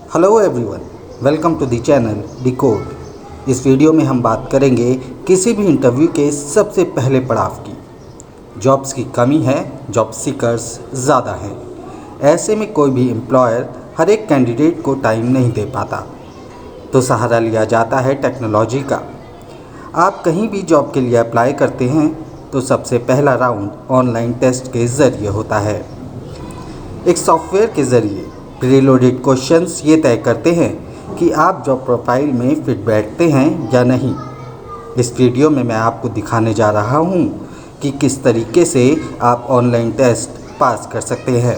Hello everyone, welcome to the channel decode. इस video में हम बात करेंगे किसी भी इंटरव्यू के सबसे पहले पड़ाव की। जॉब्स की कमी है, जॉब सीकर्स ज़्यादा हैं। ऐसे में कोई भी एम्प्लॉयर हर एक कैंडिडेट को टाइम नहीं दे पाता, तो सहारा लिया जाता है टेक्नोलॉजी का। आप कहीं भी जॉब के लिए अप्लाई करते हैं तो सबसे पहला राउंड ऑनलाइन टेस्ट के ज़रिए होता है। एक सॉफ्टवेयर के ज़रिए प्रीलोडेड क्वेश्चंस ये तय करते हैं कि आप जॉब प्रोफाइल में फिट बैठते हैं या नहीं। इस वीडियो में मैं आपको दिखाने जा रहा हूँ कि किस तरीके से आप ऑनलाइन टेस्ट पास कर सकते हैं।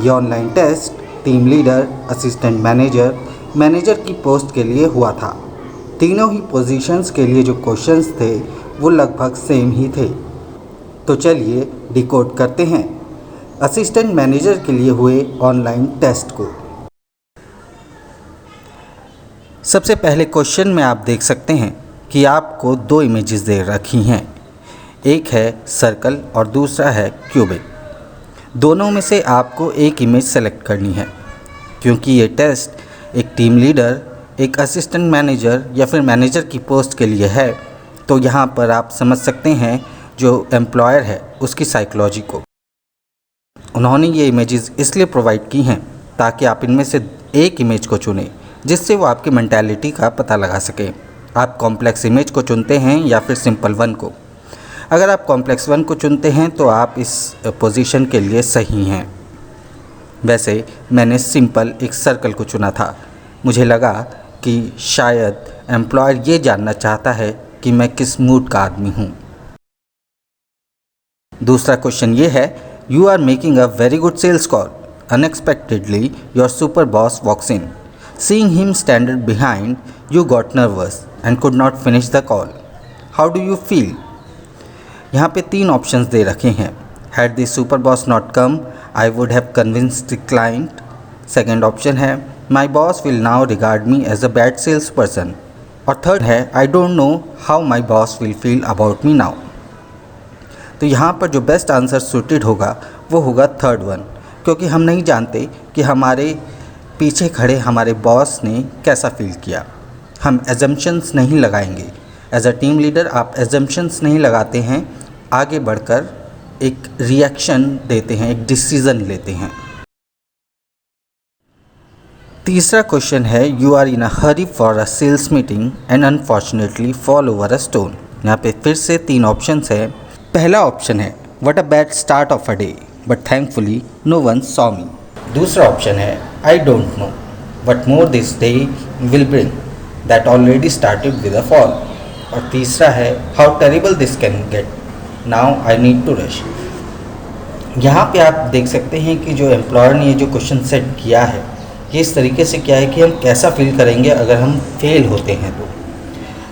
ये online test team leader, assistant manager, manager की पोस्ट के लिए हुआ था। तीनों ही पोजीशंस के लिए जो क्वेश्चंस थे वो लगभग सेम ही थे। तो चलिए डिकोड करते हैं असिस्टेंट मैनेजर के लिए हुए ऑनलाइन टेस्ट को। सबसे पहले क्वेश्चन में आप देख सकते हैं कि आपको दो इमेजेस दे रखी हैं। एक है सर्कल और दूसरा है क्यूबिक। दोनों में से आपको एक इमेज सेलेक्ट करनी है। क्योंकि ये टेस्ट एक टीम लीडर, एक असिस्टेंट मैनेजर या फिर मैनेजर की पोस्ट के लिए है, तो यहाँ पर आप समझ सकते हैं जो एम्प्लॉयर है उसकी साइकोलॉजी को। उन्होंने ये इमेजेस इसलिए प्रोवाइड की हैं ताकि आप इनमें से एक इमेज को चुनें जिससे वो आपकी मेंटालिटी का पता लगा सके। आप कॉम्प्लेक्स इमेज को चुनते हैं या फिर सिंपल वन को। अगर आप कॉम्प्लेक्स वन को चुनते हैं तो आप इस पोजीशन के लिए सही हैं। वैसे मैंने सिंपल एक सर्कल को चुना था। मुझे लगा कि शायद एम्प्लॉयर ये जानना चाहता है कि मैं किस मूड का आदमी हूँ। दूसरा क्वेश्चन ये है, You are making a very good sales call. Unexpectedly, your super boss walks in. Seeing him standing behind, you got nervous and could not finish the call. How do you feel? यहाँ पे तीन options दे रखे हैं। Had the super boss not come, I would have convinced the client. Second option है, My boss will now regard me as a bad salesperson. और third है, I don't know how my boss will feel about me now. तो यहाँ पर जो best answer suited होगा वो होगा थर्ड वन, क्योंकि हम नहीं जानते कि हमारे पीछे खड़े हमारे बॉस ने कैसा फील किया। हम एजम्पशंस नहीं लगाएंगे। एज अ टीम लीडर आप एजम्पशंस नहीं लगाते हैं, आगे बढ़कर एक रिएक्शन देते हैं, एक डिसीज़न लेते हैं। तीसरा क्वेश्चन है, you are in a hurry for a sales meeting and unfortunately fall over a stone. यहाँ पे फिर से तीन ऑप्शंस है। पहला ऑप्शन है, what a bad start of a day but thankfully no one saw me. दूसरा ऑप्शन है, I don't know what more this day will bring that already started with a fall. और तीसरा है, how terrible this can get now I need to rush. यहाँ पे आप देख सकते हैं कि जो एम्प्लॉयर ने ये जो क्वेश्चन सेट किया है ये इस तरीके से किया है कि हम कैसा फील करेंगे अगर हम फेल होते हैं तो।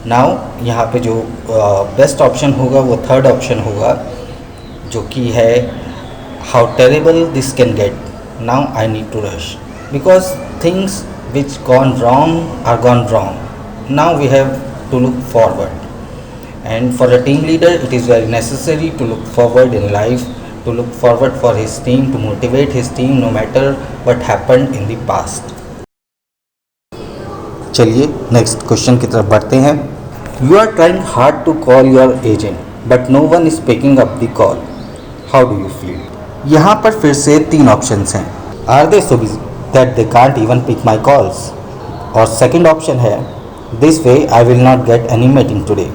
नाउ यहाँ पे जो बेस्ट ऑप्शन होगा वो थर्ड ऑप्शन होगा, जो कि है how terrible this can get now I need to rush because things which gone wrong are gone wrong, now we have to look forward and for a team leader it is very necessary to look forward in life, to look forward for his team, to motivate his team no matter what happened in the past. चलिए next question की तरफ बढ़ते हैं। You are trying hard to call your agent but no one is picking up the call, how do you feel. यहाँ पर फिर से तीन ऑप्शंस हैं। Are they so busy that they can't even pick my calls. और second option है, this way I will not get any meeting today.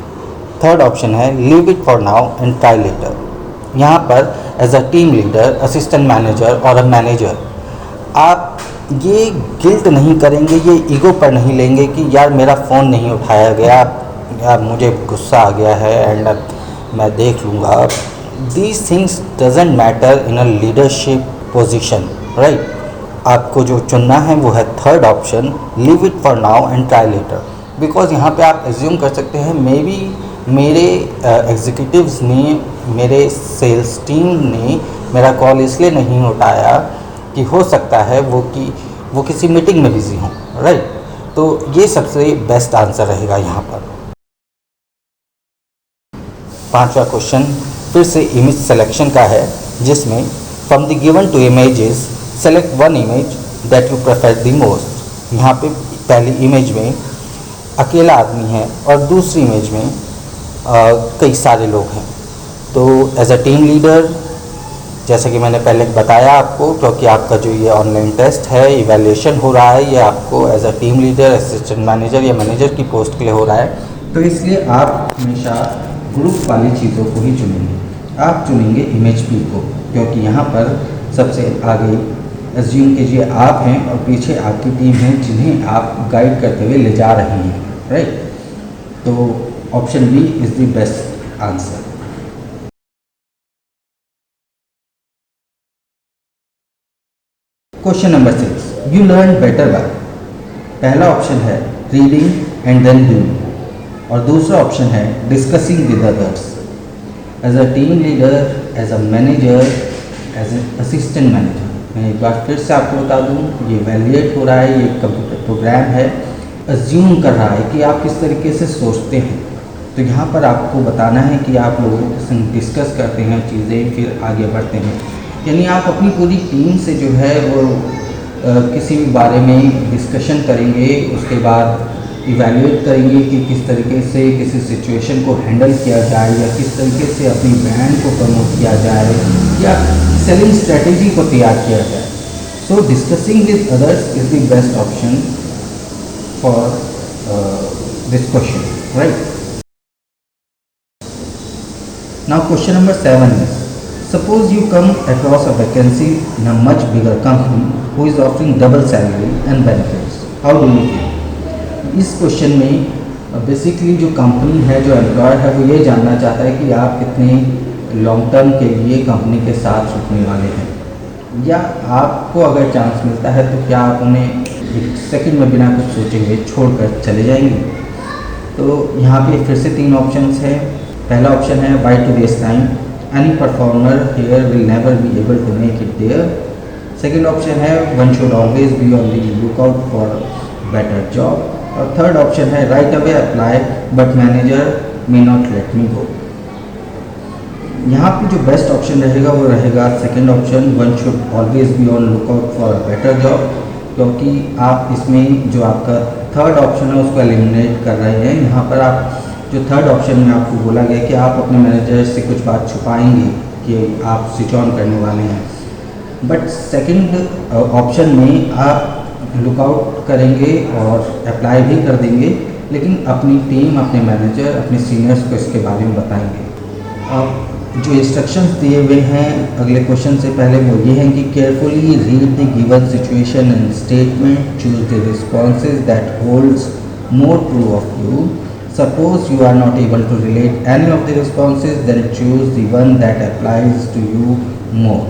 Third option है, leave it for now and try later. यहाँ पर as a team leader, assistant manager और a manager आप ये guilt नहीं करेंगे, ये ईगो पर नहीं लेंगे कि यार मेरा फ़ोन नहीं उठाया गया, यार मुझे गुस्सा आ गया है एंड मैं देख लूँगा। These things doesn't matter in a leadership position, right. आपको जो चुनना है वो है third option, leave it for now and try letter. Because यहाँ पे आप एज्यूम कर सकते हैं मे बी मेरे एग्जीक्यूटिव्स ने, मेरे सेल्स टीम ने मेरा कॉल इसलिए नहीं उठाया कि हो सकता है वो किसी मीटिंग में बिजी हों, राइट। तो ये सबसे बेस्ट आंसर रहेगा यहाँ पर। पांचवा क्वेश्चन फिर से इमेज सिलेक्शन का है, जिसमें from the given two images select one image that you prefer the most. यहाँ पे पहली इमेज में अकेला आदमी है और दूसरी इमेज में कई सारे लोग हैं। तो एज अ टीम लीडर, जैसा कि मैंने पहले बताया आपको, क्योंकि आपका जो ये ऑनलाइन टेस्ट है, इवैल्यूएशन हो रहा है, ये आपको as a team leader, assistant manager या मैनेजर की पोस्ट के लिए हो रहा है, तो इसलिए आप हमेशा ग्रुप वाली चीज़ों को ही चुनेंगे। आप चुनेंगे इमेज पी को, क्योंकि यहाँ पर सबसे आगे एज्यूम कीजिए आप हैं और पीछे आपकी टीम है जिन्हें आप गाइड करते हुए ले जा रहे हैं, राइट। तो option B is the best answer. Question number 6, you learn better by. पहला ऑप्शन है रीडिंग एंड देन डूइंग और दूसरा ऑप्शन है discussing with others. As a team leader, as a manager, as a assistant manager, मैं एक बार फिर से आपको बता दूं, ये वैल्यूएट हो रहा है, ये कंप्यूटर प्रोग्राम है, अज्यूम कर रहा है कि आप किस तरीके से सोचते हैं। तो यहाँ पर आपको बताना है कि आप लोगों के संग डिस्कस करते हैं चीज़ें, फिर आगे बढ़ते हैं। यानी आप अपनी पूरी टीम से जो है वो किसी भी बारे में डिस्कशन करेंगे, उसके बाद इवैल्यूएट करेंगे कि किस तरीके से किसी सिचुएशन को हैंडल किया जाए या किस तरीके से अपनी ब्रांड को प्रमोट किया जाए या सेलिंग स्ट्रेटेजी को तैयार किया जाए। So discussing with others is the best option for this question, right. Now question number 7 is, suppose you come across a vacancy in a much bigger company who is offering double salary and benefits. How do you feel? इस question में basically जो company है, जो employer है, वो ये जानना चाहता है कि आप कितने लॉन्ग टर्म के लिए कंपनी के साथ रुकने वाले हैं, या आपको अगर चांस मिलता है तो क्या आप उन्हें एक सेकंड में बिना कुछ सोचे हुए छोड़कर चले जाएंगे। तो यहाँ पे फिर से 3 ऑप्शंस है। पहला ऑप्शन है why to waste time, any performer here will never be able to make it there. Second option है one should always be on the lookout for better job. और third option है right away apply but manager may not let me go. यहाँ पे जो best option रहेगा वो रहेगा second option, one should always be on lookout for a better job, क्योंकि आप इसमें जो आपका थर्ड ऑप्शन है उसको एलिमिनेट कर रहे हैं। यहाँ पर आप जो थर्ड ऑप्शन में आपको बोला गया कि आप अपने मैनेजर से कुछ बात छुपाएंगे कि आप स्विच ऑन करने वाले हैं, बट सेकंड ऑप्शन में आप लुकआउट करेंगे और अप्लाई भी कर देंगे, लेकिन अपनी टीम, अपने मैनेजर, अपने सीनियर्स को इसके बारे में बताएंगे। अब जो इंस्ट्रक्शंस दिए हुए हैं अगले क्वेश्चन से पहले वो ये हैं कि carefully read the given situation and statement, choose the responses that holds more true of you. Suppose you are not able to relate any of the responses, then choose the one that applies to you more.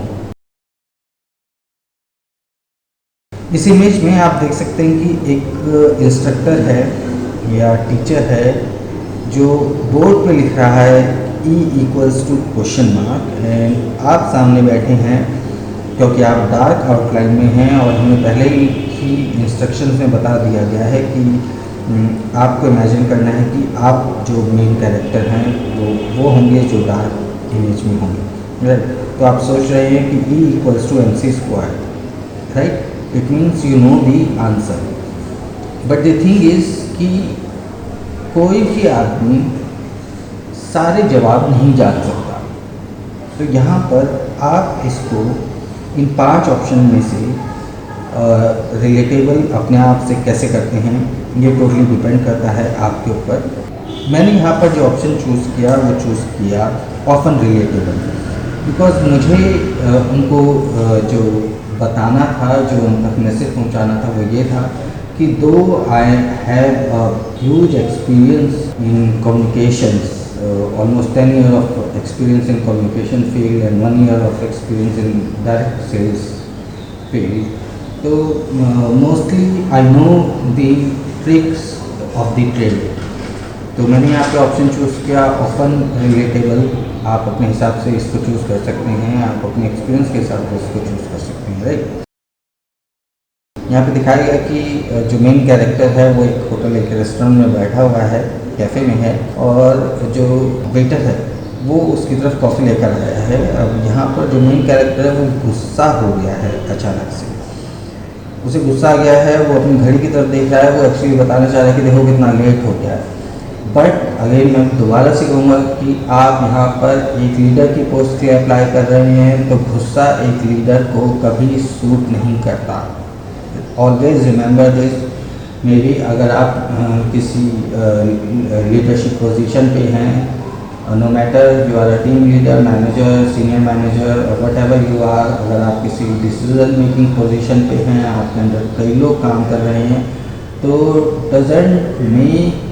इस image में आप देख सकते हैं कि एक instructor है या टीचर है जो बोर्ड पे लिख रहा है E equals to question mark, and आप सामने बैठे हैं क्योंकि आप डार्क आउटलाइन में हैं और हमें पहले ही इंस्ट्रक्शंस में बता दिया गया है कि आपको इमेजिन करना है कि आप जो मेन कैरेक्टर हैं वो होंगे जो डार्क इमेज में होंगे, राइट। तो आप सोच रहे हैं कि E equals to MC², right. It means you know the answer, but the thing is कि कोई भी आदमी सारे जवाब नहीं जान सकता। तो यहाँ पर आप इसको इन 5 ऑप्शन में से रिलेटेबल अपने आप से कैसे करते हैं, ये टोटली डिपेंड करता है आपके ऊपर। मैंने यहाँ पर जो ऑप्शन चूज़ किया वो चूज़ किया ऑफन रिलेटेबल, बिकॉज मुझे उनको जो बताना था, जो उन तक मैसेज पहुँचाना था वो ये था कि दो I have a huge experience in communications, almost 10 years of experience in communication field and 1 year of experience in direct sales field. So mostly I know the tricks of the trade. तो मैंने यहाँ पे option choose किया often relatable. आप अपने हिसाब से इसको चूज़ कर सकते हैं, आप अपने एक्सपीरियंस के हिसाब से इसको चूज़ कर सकते हैं, राइट। यहाँ पे दिखाया गया कि जो मेन कैरेक्टर है वो एक होटल, एक रेस्टोरेंट में बैठा हुआ है, कैफ़े में है, और जो वेटर है वो उसकी तरफ कॉफ़ी लेकर आया है। अब यहाँ पर जो मेन कैरेक्टर है वो गुस्सा हो गया है अचानक से। उसे गुस्सा आ गया है, वो अपनी घड़ी की तरफ देख रहा है, वो एक्चुअली बताना चाह रहा है कि देखो कितना लेट हो गया है। बट अगेन मैं दोबारा से कहूँगा कि आप यहाँ पर एक लीडर की पोस्ट के लिए अप्लाई कर रहे हैं, तो गुस्सा एक लीडर को कभी सूट नहीं करता। Always remember this. Maybe अगर आप किसी लीडरशिप पोजीशन पे हैं, no matter you are a team leader, manager, senior manager, whatever you are, अगर आप किसी डिसीजन मेकिंग पोजीशन पे हैं, आपके अंदर कई लोग काम कर रहे हैं, तो doesn't make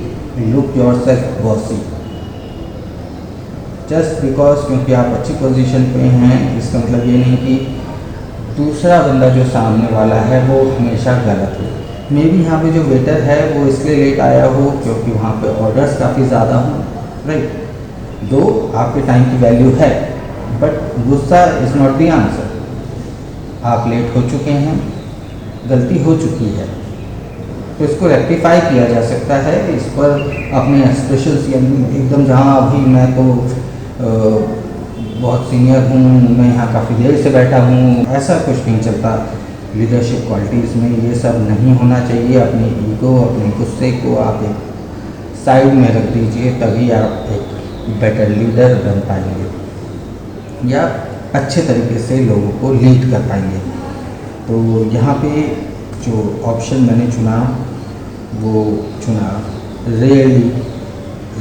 look your self bossy just because क्योंकि आप अच्छी पोजीशन पे हैं, इसका मतलब ये नहीं कि दूसरा बंदा जो सामने वाला है वो हमेशा गलत है। मे बी यहाँ पे जो वेटर है वो इसलिए लेट आया हो क्योंकि वहाँ पे ऑर्डर्स काफ़ी ज़्यादा हों, राइट। दो आपके टाइम की वैल्यू है, बट गुस्सा इज़ नॉट द आंसर। आप लेट हो चुके हैं, गलती हो चुकी है, तो इसको रेक्टिफाई किया जा सकता है। इस पर अपने एक्सप्रेशंस यानी एकदम, जहाँ अभी मैं तो बहुत सीनियर हूँ, मैं यहाँ काफ़ी देर से बैठा हूँ, ऐसा कुछ नहीं चलता। लीडरशिप क्वालिटीज़ में ये सब नहीं होना चाहिए। अपनी ईगो, अपने गुस्से को आप एक साइड में रख दीजिए, तभी आप एक बेटर लीडर बन पाएंगे या अच्छे तरीके से लोगों को लीड कर पाएंगे। तो यहाँ पे जो ऑप्शन मैंने चुना वो चुना रियली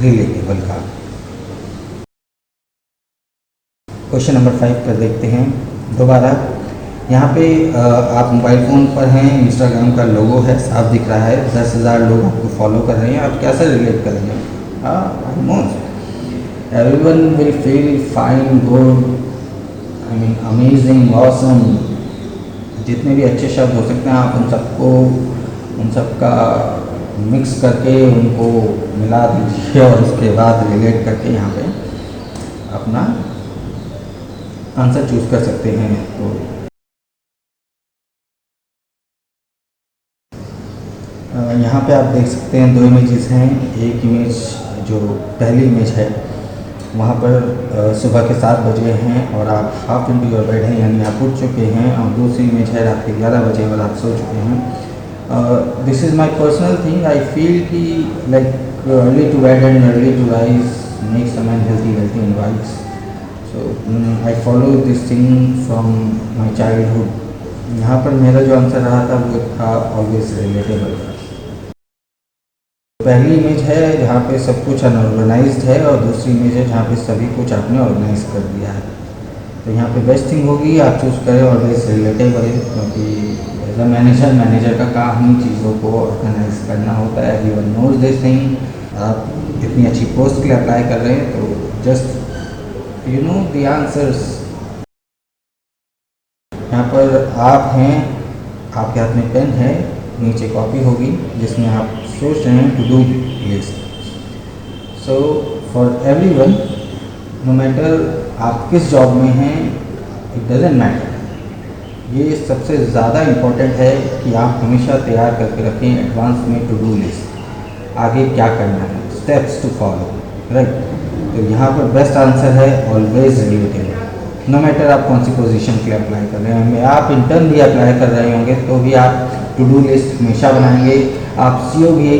रिलेटेबल का। क्वेश्चन नंबर 5 पर देखते हैं दोबारा। यहाँ पे आप मोबाइल फ़ोन पर हैं, इंस्टाग्राम का लोगो है, साफ दिख रहा है, 10,000 लोग आपको फॉलो कर रहे हैं। आप कैसे रिलेट करेंगे? Almost everyone will feel fine, good, I mean amazing, awesome, जितने भी अच्छे शब्द हो सकते हैं आप उन सबका मिक्स करके उनको मिला दीजिए और उसके बाद रिलेट करके यहाँ पे अपना आंसर चूज़ कर सकते हैं। तो यहाँ पे आप देख सकते हैं 2 इमेजेस हैं। एक इमेज जो पहली इमेज है वहाँ पर सुबह के 7 बजे हैं और आप हाफ इंटू योर बेड हैं, यानी आप उठ चुके हैं। और दूसरी इमेज है रात के 11 बजे और आप सो चुके हैं। This is my personal thing. I feel कि like early to bed and early to rise makes a man healthy and wise. So I follow this thing from my childhood. यहाँ पर मेरा जो आंसर रहा था वो था ऑलवेज रिलेटेबल। पहली इमेज है जहाँ पे सब कुछ अनऑर्गेनाइज्ड है और दूसरी इमेज है जहाँ पे सभी कुछ आपने ऑर्गेनाइज कर दिया है। तो यहाँ पे बेस्ट थिंग होगी आप चूज़ करें ऑलवेज रिलेटेबल, क्योंकि एज अ मैनेजर का काम ही चीज़ों को ऑर्गेनाइज करना होता है। Everyone knows this thing. आप इतनी अच्छी पोस्ट के लिए अप्लाई कर रहे हैं तो just you know the answers. यहाँ पर आप हैं, आपके हाथ में पेन है, नीचे कॉपी होगी जिसमें आप सोच रहे हैं to do list. So for everyone, no matter आप किस जॉब में हैं, इट डजेंट मैटर। ये सबसे ज़्यादा इम्पोर्टेंट है कि आप हमेशा तैयार करके रखें एडवांस में टू डू लिस्ट, आगे क्या करना है, स्टेप्स टू फॉलो, राइट। तो यहाँ पर बेस्ट आंसर है ऑलवेज रिलेटेबल। नो मैटर आप कौन सी पोजीशन के लिए अप्लाई कर रहे हैं, आप इंटर्न भी अप्लाई कर रहे होंगे तो भी आप टू डू लिस्ट हमेशा बनाएंगे। आप सीओ भी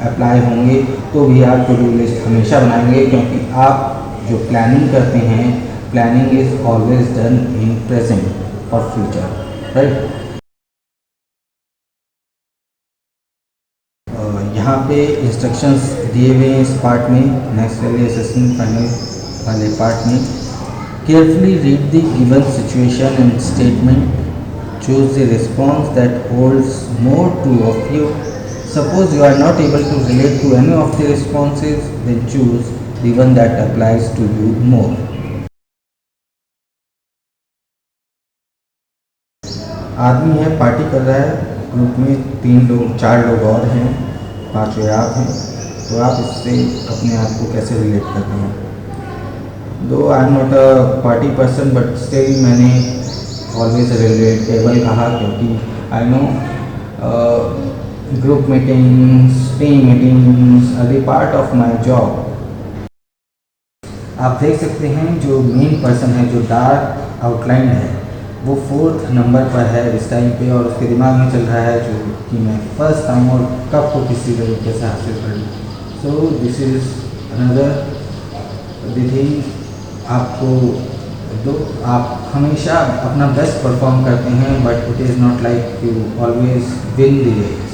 अप्लाई होंगे तो भी आप टू डू लिस्ट हमेशा बनाएंगे, क्योंकि आप जो प्लानिंग करते हैं, planning is always done in present for future, right. यहाँ पे इंस्ट्रक्शंस दिए हुए हैं इस पार्ट में, नेक्स्ट वाले असेसमेंट फाइनल वाले पार्ट में। Carefully read the given situation and statement, choose the response that holds more true of you. Suppose you are not able to relate to any of the responses, then choose the one that applies to you more. आदमी है, party कर रहा है, group में 4 लोग और हैं, 5वें आप हैं, तो आप इससे अपने आप को कैसे रिलेट करते हैं? Though I am not a party person but still मैंने ऑलवेज रिलेटेबल कहा, क्योंकि I know group meetings, team meetings are the part of my job. आप देख सकते हैं जो मेन पर्सन है, जो डार्क आउटलाइन है, वो 4th नंबर पर है इस टाइम पे, और उसके दिमाग में चल रहा है जो कि मैं फर्स्ट आऊँ और कप को किसी तरीके से हासिल कर लूँ। So this is another thing. आपको दो आप हमेशा अपना बेस्ट परफॉर्म करते हैं, but it is not like you always win the race.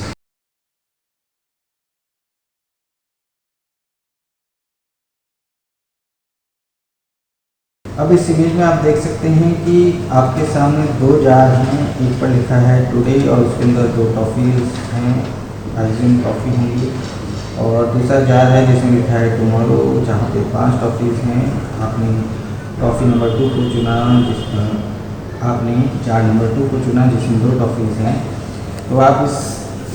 अब इस इमेज में आप देख सकते हैं कि आपके सामने दो जार हैं, एक पर लिखा है टुडे और उसके अंदर दो टॉफ़ीज़ हैं, आइसक्रीम टॉफ़ी होंगी, और दूसरा जार है जिसमें लिखा है टुमारो, जहाँ पे 5 टॉफ़ीज़ हैं। आपने टॉफ़ी नंबर 2 को चुना, जिसमें आपने जार नंबर 2 को चुना जिसमें 2 टॉफ़ीज़ हैं। तो आप इस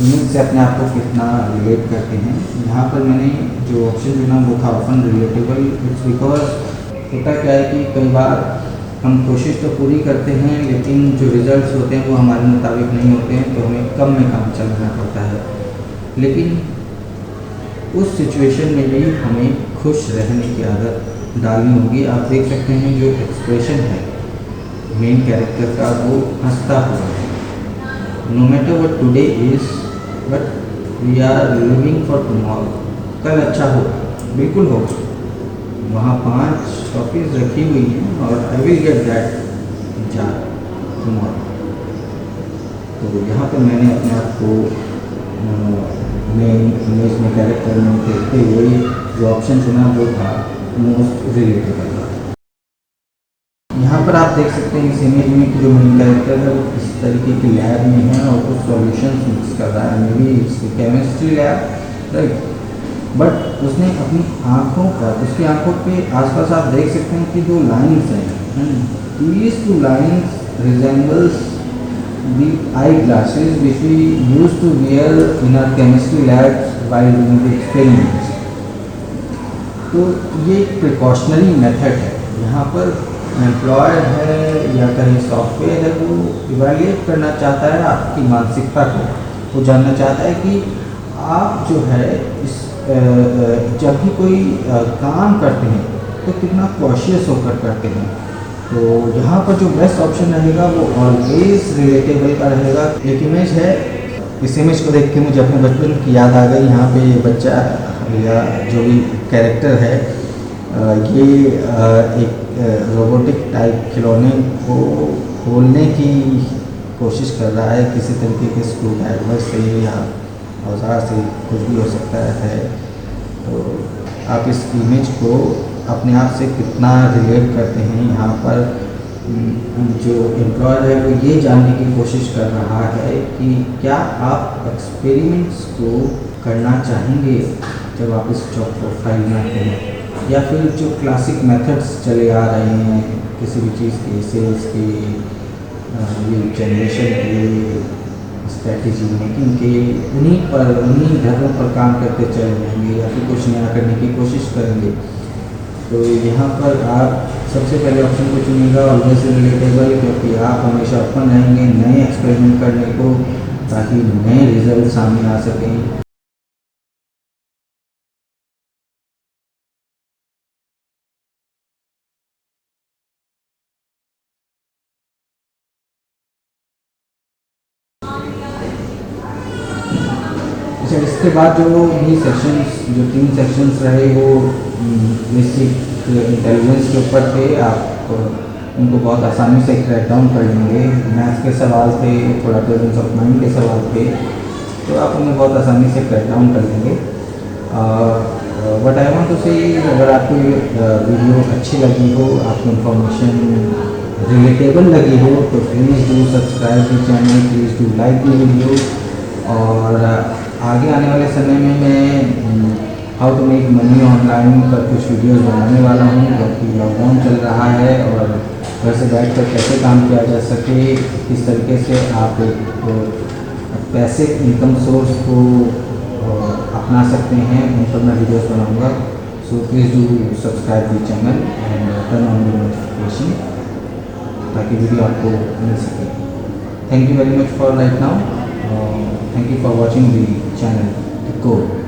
इमेज से अपने आप को कितना रिलेट करते हैं। यहाँ पर मैंने जो ऑप्शन चुना वो था ऑफन रिलेटेबल। इट्स बिकॉज होता क्या है कि कई बार हम कोशिश तो पूरी करते हैं, लेकिन जो रिजल्ट्स होते हैं वो हमारे मुताबिक नहीं होते हैं, तो हमें कम में काम चलाना पड़ता है। लेकिन उस सिचुएशन में भी हमें खुश रहने की आदत डालनी होगी। आप देख सकते हैं जो एक्सप्रेशन है मेन कैरेक्टर का, वो हंसता हुआ है। No matter what today is, but we are living for tomorrow. कल अच्छा होगा, बिल्कुल होगा। वहाँ 5 टॉफ़ीज़ रखी हुई हैं और I will get that jar tomorrow. तो यहाँ पर मैंने अपने आप को मेन इमेज में कैरेक्टर में देखते हुए जो ऑप्शन चुना वो था मोस्ट रिलेटेबल। यहाँ पर आप देख सकते हैं इस इमेज में कि जो मेन कैरेक्टर है वो किस तरीके की लैब में है और कुछ सॉल्यूशंस मिक्स कर रहा है। May be it's chemistry lab, right. But उसने अपनी आँखों पर, उसकी आँखों पे आसपास आप देख सकते हैं कि 2 लाइन्स हैं। These 2 lines resembles the eyeglasses which we used to wear in our chemistry labs while doing the experiments. तो ये एक प्रिकॉशनरी मेथड है। यहाँ पर एम्प्लॉयर है या कहीं सॉफ्टवेयर है, वो इवैल्यूएट करना चाहता है आपकी मानसिकता को। वो जानना चाहता है कि आप जो है इस जब भी कोई काम करते हैं तो कितना कॉशियस होकर करते हैं। तो यहाँ पर जो बेस्ट ऑप्शन रहेगा वो ऑलवेज रिलेटेबल का रहेगा। एक इमेज है, इस इमेज को देख के मुझे अपने बचपन की याद आ गई। यहाँ पे बच्चा या जो भी कैरेक्टर है ये एक रोबोटिक टाइप खिलौने को खोलने की कोशिश कर रहा है किसी तरीके के स्क्रू ड्राइवर से या औजार से, कुछ भी हो सकता है। तो आप इस इमेज को अपने आप से कितना रिलेट करते हैं। यहाँ पर जो एम्प्लॉयर है वो ये जानने की कोशिश कर रहा है कि क्या आप एक्सपेरिमेंट्स को करना चाहेंगे जब आप इस जॉब प्रोफाइल में आते हैं, या फिर जो क्लासिक मेथड्स चले आ रहे हैं किसी भी चीज़ के, सेल्स के, जनरेशन के, स्ट्रैटेजी मेकिंग के, उन्हीं धर्मों पर काम करते चले जाएंगे या फिर कुछ नया करने की कोशिश करेंगे। तो यहाँ पर आप सबसे पहले ऑप्शन को चुनिएगा ऑलवेज रिलेटेबल, क्योंकि आप हमेशा ओपन रहेंगे नए एक्सपेरिमेंट करने को, ताकि नए रिजल्ट सामने आ सकें। अच्छा, इसके बाद जो भी सेक्शंस, जो 3 सेक्शंस रहे वो बेसिक इंटेलिजेंस के ऊपर थे। आप उनको बहुत आसानी से क्रैक डाउन कर लेंगे। मैथ्स के सवाल थे, थोड़ा प्रेजेंस ऑफ माइंड के सवाल थे, तो आप उन्हें बहुत आसानी से क्रैक डाउन कर लेंगे। बट आई वांट टू से, अगर आपको ये वीडियो अच्छी लगी हो, आपको इन्फॉर्मेशन रिलेटेबल लगी हो, तो please do subscribe the channel, please do like the video. और आगे आने वाले समय में मैं how to make money online पर कुछ वीडियोस बनाने वाला हूँ, क्योंकि लॉकडाउन चल रहा है और घर से बैठकर कैसे काम किया जा सके, किस तरीके से आप पैसे इनकम सोर्स को अपना सकते हैं, उन पर मैं वीडियोस बनाऊँगा। So please do subscribe the channel and turn on the notification, ताकि वीडियो आपको मिल सके। Thank you very much for right now. Thank you for watching the channel The Code.